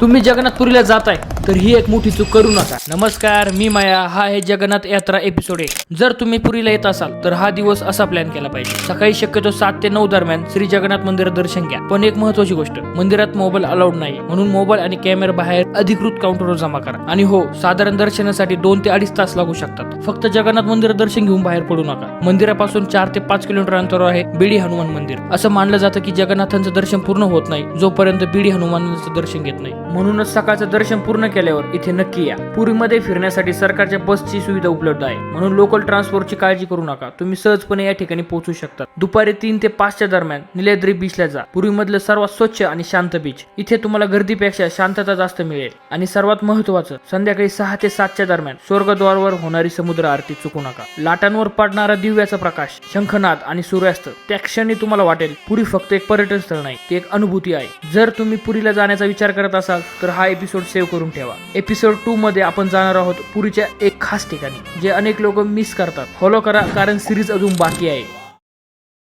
तुम्ही जगन्नाथपुरीला जाताय तर ही एक मोठी चूक करू नका। नमस्कार, मी माया, हा आहे जगन्नाथ यात्रा एपिसोड 1। जर तुम्ही पुरीला येत असाल तर हा दिवस असा प्लॅन केला पाहिजे। सकाळी शक्यतो 7 ते 9 दरम्यान श्री जगन्नाथ मंदिरात दर्शन घ्या। पण एक महत्त्वाची गोष्ट, मंदिरात मोबाईल अलाउड नाही, म्हणून मोबाईल आणि कॅमेरा बाहेर अधिकृत काउंटरवर जमा करा। आणि हो, साधारण दर्शनासाठी 2 ते 2.5 तास लागू शकतात। फक्त जगन्नाथ मंदिरात दर्शन घेऊन बाहेर पडू नका। मंदिरापासून 4 ते 5 किलोमीटर अंतरावर आहे बीडी हनुमान मंदिर। असं मानलं जातं की जगन्नाथांचं दर्शन पूर्ण होत नाही जोपर्यंत बीडी हनुमानाचं दर्शन घेत नाही। म्हणूनच सकाळचं दर्शन पूर्ण केल्यावर इथे नक्की या। पुरीमध्ये फिरण्यासाठी सरकारच्या बसची सुविधा उपलब्ध आहे, म्हणून लोकल ट्रान्सपोर्टची काळजी करू नका। तुम्ही सहजपणे या ठिकाणी पोहोचू शकता। दुपारी 3 ते 5च्या दरम्यान निलेद्री बीचला जा। पुरीमधलं सर्वात स्वच्छ आणि शांत बीच। इथे तुम्हाला गर्दीपेक्षा शांतता जास्त मिळेल। आणि सर्वात महत्त्वाचं, संध्याकाळी 6 ते 7च्या दरम्यान स्वर्गद्वारावर होणारी समुद्र आरती चुकू नका। लाटांवर पडणारा दिव्याचा प्रकाश, शंखनाद आणि सूर्यास्त, त्या क्षणी तुम्हाला वाटेल पुरी फक्त एक पर्यटन स्थळ नाही, ती एक अनुभूती आहे। जर तुम्ही पुरीला जाण्याचा विचार करत असाल तर हा एपिसोड सेव्ह करून ठेवा। एपिसोड 2 मध्ये आपण जाणार आहोत पुरीच्या एक खास ठिकाणी, जे अनेक लोक मिस करतात। फॉलो करा, कारण सिरीज अजून बाकी आहे।